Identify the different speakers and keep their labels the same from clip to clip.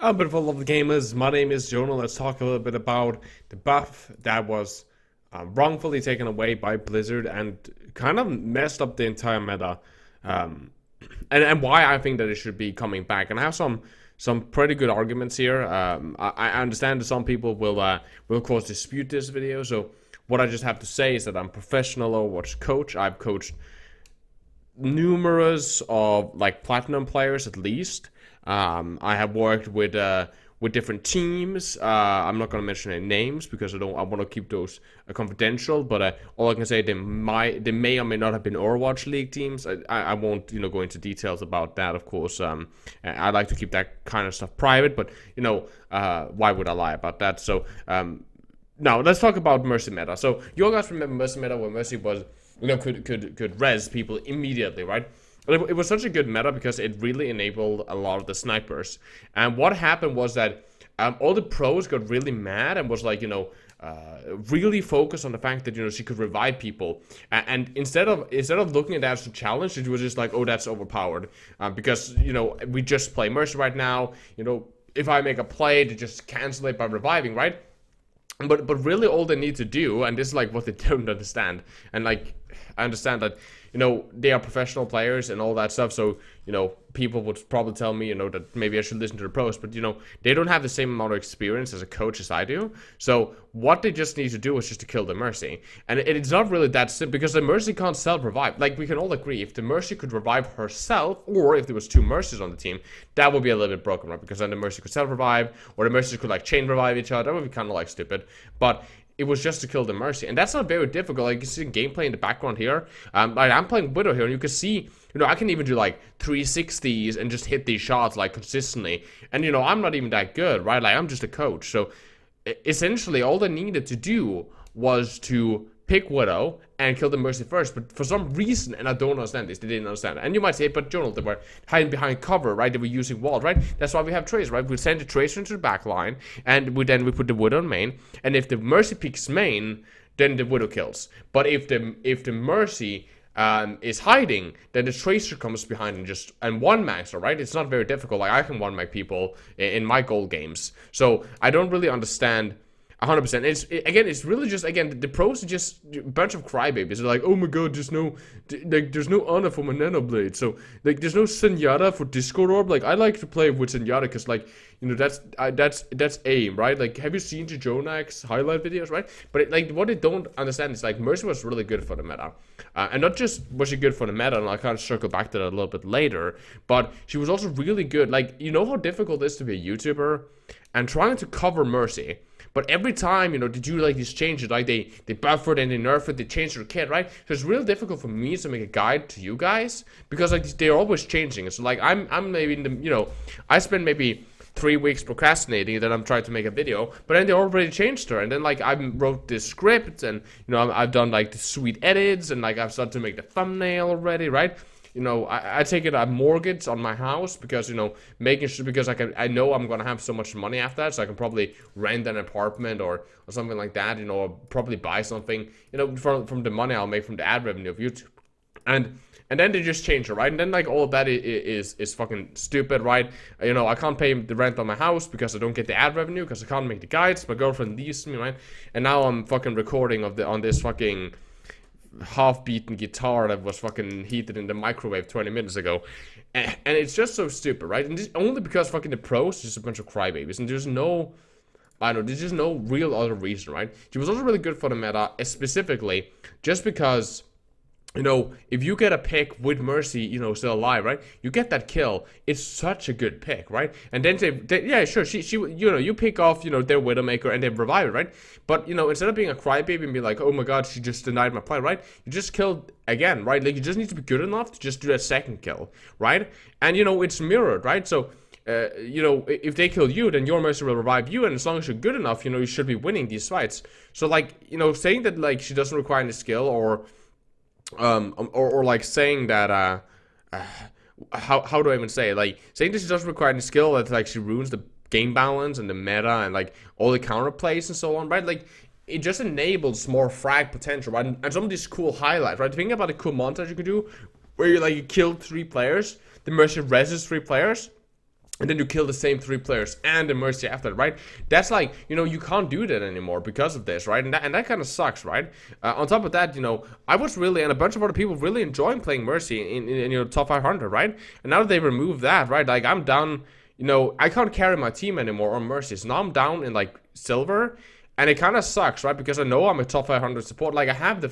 Speaker 1: Beautiful of the gamers, my name is Jonal. Let's talk a little bit about the buff that was wrongfully taken away by Blizzard and kind of messed up the entire meta, um, and why I think that it should be coming back. And I have some pretty good arguments here. I understand that some people will of course dispute this video. So what I just have to say is that I'm a professional Overwatch coach. I've coached numerous of like platinum players at least. I have worked with different teams. I'm not gonna mention any names because I want to keep those confidential. But all I can say, they may or may not have been Overwatch League teams. I won't go into details about that. Of course, I like to keep that kind of stuff private. But why would I lie about that? So now let's talk about Mercy meta. So you guys remember Mercy meta, where Mercy was could res people immediately, right? It was such a good meta because it really enabled a lot of the snipers. And what happened was that all the pros got really mad and was like, really focused on the fact that she could revive people. And instead of looking at that as a challenge, it was just like, oh, that's overpowered. Because we just play Mercy right now. If I make a play, to just cancel it by reviving, right? But really all they need to do, and this is like what they don't understand, and like I understand that they are professional players and all that stuff, so people would probably tell me that maybe I should listen to the pros, but they don't have the same amount of experience as a coach as I do. So what they just need to do is just to kill the Mercy, and it's not really that simple because the Mercy can't self-revive. Like, we can all agree, if the Mercy could revive herself, or if there was two Mercies on the team, that would be a little bit broken, right? Because then the Mercy could self-revive, or the Mercies could like chain revive each other. That would be kind of like stupid, but it was just to kill the Mercy, and that's not very difficult. Like, you can see gameplay in the background here. I'm playing Widow here, and you can see, I can even do like 360s and just hit these shots like consistently. And I'm not even that good, right? Like, I'm just a coach. So essentially, all they needed to do was to pick Widow and kill the Mercy first. But for some reason, and I don't understand this, they didn't understand it. And you might say, but Jonal, they were hiding behind cover, right? They were using wall, right? That's why we have Tracer, right? We send the Tracer into the back line, and we put the Widow on main. And if the Mercy picks main, then the Widow kills. But if the Mercy is hiding, then the Tracer comes behind and one max her, right? It's not very difficult. Like, I can one max people in my gold games. So I don't really understand 100%. It's really just, again, the pros are just a bunch of crybabies. They're like, oh my god, there's no honor for my nano blade. So like, there's no Zenyatta for Discord Orb. Like, I like to play with Zenyatta because, like, that's aim, right? Like, have you seen the Jonax highlight videos, right? But like, what they don't understand is, like, Mercy was really good for the meta, and not just was she good for the meta, and I'll kind of circle back to that a little bit later, but she was also really good. Like, how difficult it is to be a YouTuber and trying to cover Mercy. But every time, they do like these changes, like they buff it and they nerf it, they change their kit, right? So it's really difficult for me to make a guide to you guys because, like, they're always changing. So like, I'm maybe in the, I spend maybe 3 weeks procrastinating, and then I'm trying to make a video, but then they already changed her, and then like I wrote this script, and I've done like the sweet edits, and like I've started to make the thumbnail already, right? I take it a mortgage on my house because, making sure, because I know I'm going to have so much money after that, so I can probably rent an apartment or something like that, or probably buy something, from the money I'll make from the ad revenue of YouTube. And then they just change it, right? And then, like, all of that is fucking stupid, right? I can't pay the rent on my house because I don't get the ad revenue because I can't make the guides. My girlfriend leaves me, right? And now I'm fucking recording on this fucking half-beaten guitar that was fucking heated in the microwave 20 minutes ago, and it's just so stupid, right? And this only because fucking the pros just a bunch of crybabies, and there's just no real other reason, right? She was also really good for the meta, specifically just because, if you get a pick with Mercy, still alive, right? You get that kill. It's such a good pick, right? And then yeah, sure, she you pick off, their Widowmaker and they revive it, right? But, instead of being a crybaby and be like, oh my god, she just denied my play, right? You just killed again, right? Like, you just need to be good enough to just do that second kill, right? And, it's mirrored, right? So, if they kill you, then your Mercy will revive you, and as long as you're good enough, you should be winning these fights. So, like, saying that, like, she doesn't require any skill, or like saying that how do I even say it? Like, saying this doesn't require any skill, that like she ruins the game balance and the meta and like all the counter plays and so on, right? Like, it just enables more frag potential, right? And some of these cool highlights, right? Think about a cool montage you could do where you kill 3 players, the Mercy reses 3 players, and then you kill the same 3 players and the Mercy after that, right? That's like, you know, you can't do that anymore because of this, right? And that kind of sucks, right? On top of that, you know, I was really, and a bunch of other people really enjoying playing Mercy in you know, top 500, right? And now that they removed that, right, like, I'm down, you know, I can't carry my team anymore on Mercy, so now I'm down in, like, silver. And it kind of sucks, right? Because I know I'm a top 500 support. Like, I have the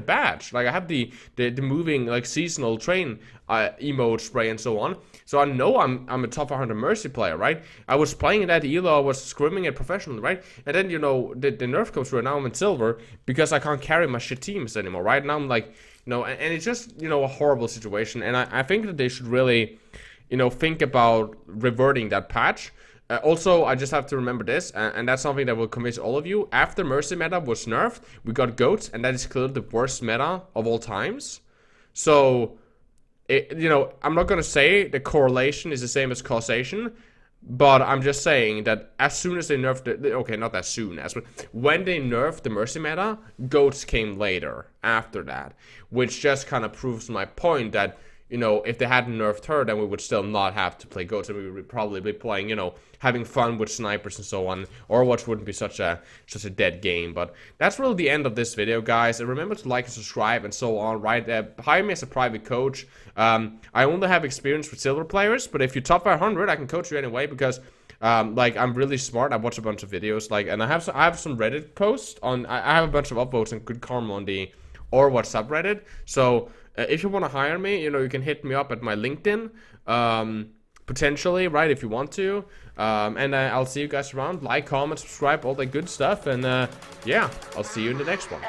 Speaker 1: badge. Like, I have the moving, like, seasonal train emote spray and so on. So I know I'm a top 500 Mercy player, right? I was playing it at ELO, I was scrimming it professionally, right? And then, you know, the nerf comes through, and now I'm in silver because I can't carry my shit teams anymore, right? Now I'm like, you know, and it's just, you know, a horrible situation. And I think that they should really, you know, think about reverting that patch. Also, I just have to remember this, and that's something that will convince all of you. After Mercy meta was nerfed, we got GOATs, and that is clearly the worst meta of all times. So, you know, I'm not going to say the correlation is the same as causation, but I'm just saying that as soon as they nerfed okay, not as soon as, but when they nerfed the Mercy meta, GOATs came later after that, which just kind of proves my point that, you know, if they hadn't nerfed her, then we would still not have to play GOATs, and we would probably be playing, you know, having fun with snipers and so on. Overwatch wouldn't be such a dead game. But that's really the end of this video, guys. And remember to like and subscribe and so on, right? Hire me as a private coach. I only have experience with silver players, but if you're top 500, I can coach you anyway, because like, I'm really smart. I watch a bunch of videos, like, and I have some Reddit posts on. I have a bunch of upvotes and good karma on the Overwatch subreddit. So if you want to hire me, you know, you can hit me up at my LinkedIn, potentially, right, if you want to. And I'll see you guys around. Like, comment, subscribe, all that good stuff. And yeah, I'll see you in the next one.